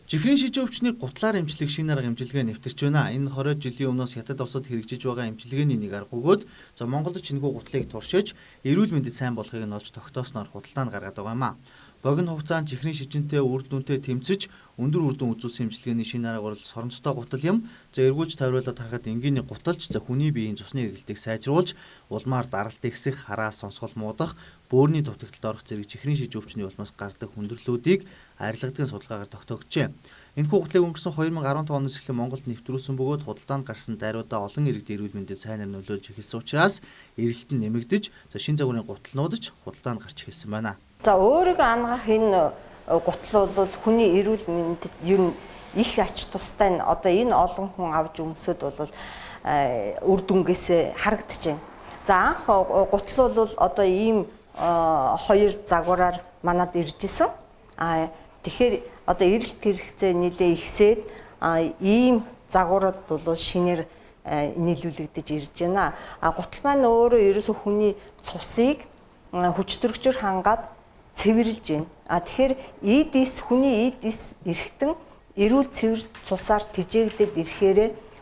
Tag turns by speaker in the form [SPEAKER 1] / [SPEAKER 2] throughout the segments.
[SPEAKER 1] Чихрийн шижээ өвчнийг гутлаар эмчлэх шинэ арга эмчилгээ нэвтэрч байна. Энэ 20 жилийн өмнөөс хятад улсад хэрэгжиж байгаа эмчилгээний нэг арга бөгөөд Монголд чингүү гутлыг туршиж, эрүүл мэндэд сайн болохыг нь олж тогтоосноор худалдаанд гаргаад байгаа юм а. Богино хугацаанд чихрийн шижинтэй үр дүнтэй тэмцэж, өндөр үр дүн үзүүлсэн эмчилгээний шинэ арга бол соронцтой гутал юм. Эргүүлж тавируулаад харахад энгийний гуталж хүний биеийн цусны эргэлтийг сайжруулж, улмаар даралт ихсэх, хараас сонсгол муудах, бөөрийн дутагталд орох зэрэг чихрийн шижээ өвчний улмаас гардаг хүндрэлүүдийг арилгадгийн судалгаагаар тогтоогчээ. Энэхүү гутлыг өнгөрсөн 2015 оноос эхлэн Монголд нэвтрүүлсэн бөгөөд худалдаанд гарсан даруйдаа олон иргэд эрүүл мэндэд сайнаар нөлөөлж эхэлсэн учраас эрэлт нь нэмэгдэж, шинэ загварын гуталнууд ч худалдаанд гарч эхэлсэн байна.
[SPEAKER 2] За өөрийгөө ангаах энэ гутал бол хүний эрүүл мэндэд юу их ач тустай нь одоо энэ олон хүн авч өмсөд бол үр дүнгээс харагдаж байна. За анх гутал бол одоо ийм хоёр загвараар манад иржсэн. Тэгэхээр одоо эрэлт хэрэгцээ нэлээ ихсээд ийм загварууд бол шинээр нийлүүлэгдэж ирж байна. Гутал маань өөрөө ерөөсөө хүний цусыг хүчтөрөгчөөр хангаад цэвэрлж байна. Тэгэхээр хүний эдис эрэхтэн эрүүл цэвэр цусаар тэжээгдээд ирэхээр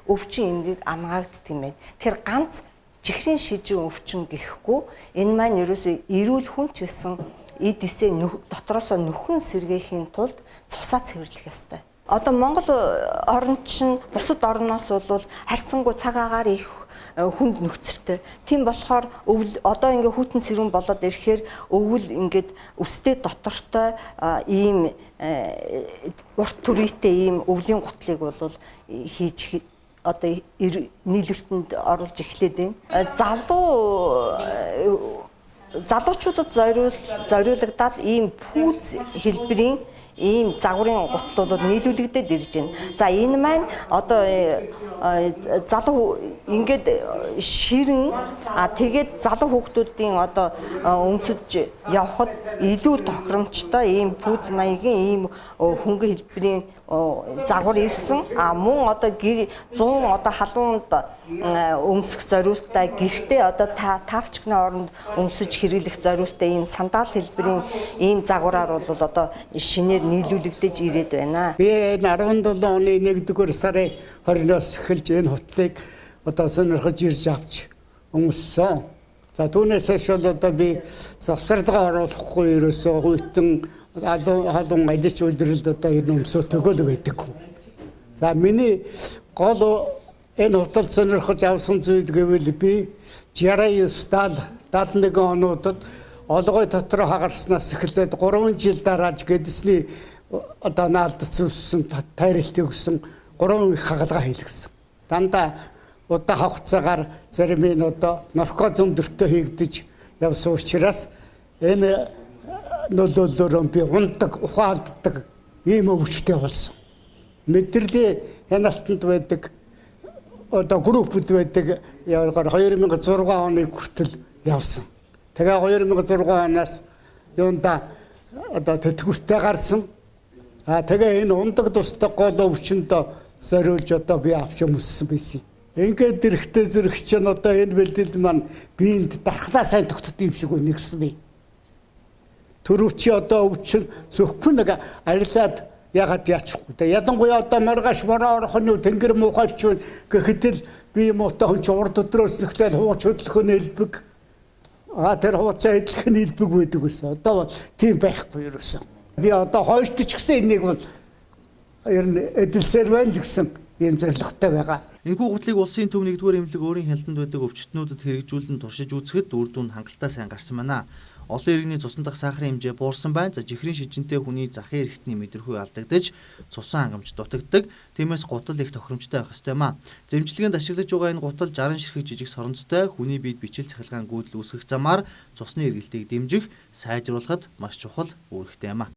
[SPEAKER 2] өвчин эмгэг амгаагддаг юм байна. Тэгэхээр ганц чихрийн шижин өвчин гэхгүй энэ маань ерөөсөө эрүүл хүн ч гэсэн эдисээ дотроосоо нөхөн сэргээхийн тулд цусаа цэвэрлэх ёстой. Одоо Монгол орн чинь бусад орноос бол харьцангуй цаг агаар их хүнд нөхцөлтэй. Тийм болохоор одоо ингээ хүйтэн сэрүүн болоод ирэхээр өвөл ингээд өстэй дотортой ийм урт түрийтэй ийм өвлийн гутлыг бол хийж одоо нийлүүлэлтэнд оруулж эхлэв. Залуучуудад зориулагдаад ийм пүүз хэлбэрийн ийм загварын гутал бол нийлүүлэгдээд ирж байна. За энэ маань одоо залуу ингээд ширэн тэгээд залуу хүүхдүүдийн одоо өмсөж явхад илүү тохиромжтой ийм пүүз маягийн ийм хөнгөн хэлбэрийн загвар ирсэн. Мөн одоо 100 одоо халуунд өмсөх зориултаа гэртээ одоо тавчгны оронд өмсөж хэрэглэх зориултаа ийм сандал хэлбэрийн ийм загвараар бол одоо шинээр нийлүүлэгдэж ирээд байна.
[SPEAKER 3] Би 17 оны 1-р сарын 20-оос эхэлж энэ хутлыг одоо сонирхож ирж авч өмссөн. За түүнээс хойш одоо би завсарлага оруулахгүй ерөөсөө хүйтэн халуун алич үлрэлд одоо энэ өмсөө төгөөл байдаг. За миний гол энэ хутал сонирхож авсан зүйл гэвэл би 69-71 онуудад олгой дотор хагарснаас эхлээд 3 жил дарааж гэдэсний одоо наалдц үссэн тайралт өгсөн 3 их хагалгаа хийлгсэн. Дандаа удаа хугацаагаар зарим нь одоо наркоз өндөртөө хийгдэж явсан учраас энэ нөлөөллөөр би ундаг, ухаалддаг ийм өвчтэй болсон. Мэдрэлийн хяналтанд байдаг одоо группуд байдаг яваагаар 2006 оны хүртэл явсан. Тэгээ 2006 оноос юунда одоо тэтгэвртэй гарсан. Тэгээ энэ ундаг тусдаг гол өвчнөд зориулж одоо би авч өмссөн байсан. Ингээд эрэхтэй зэрэг чинь одоо энэ бэлдэл маань биеинд дархлаа сайн тогтдог юм шиг нэгсэн. Төрөвчи одоо өвчин зөвхөн нэг арилаад ягаад яачихгүй. Ядангуяа одоо маргааш бороо орохны тэнгэр муухайч гэхэд л би муутай хүн ч урд өдрөөс эхлээд хууч хөдлөх нь элбэг. Тэр хууцаа эдлэх нь элбэг байдаг гэсэн. Одоо тийм байхгүй юусэн. Би одоо хойшд ч гэсэн энийг бол ер нь эдэлсээр байна гэсэн ийм зорилготой байгаа.
[SPEAKER 1] Энэхүү гутлыг улсын төв 1-р эмнэлэг өөрийн хяналтанд байдаг өвчтнүүдэд хэрэгжүүлэн туршиж үзэхэд үр дүн хангалттай сайн гарсан байна. Олон иргэний цусны дах сахарын хэмжээ буурсан байна. Чихрийн шижинтэй хүний захын эрэхтний мэдрэхүй алдагдаж, цусан хангамж дутагддаг. Тиймээс гутал их тохиромжтой байх ёстой юм а. Эмчилгээнд ашиглаж байгаа энэ гутал 60 ширхэг жижиг соронцтой хүний биед бичил цахилгаан гүйдэл үүсгэх замаар цусны эргэлтийг дэмжих, сайжруулахад маш чухал үүрэгтэй юм а.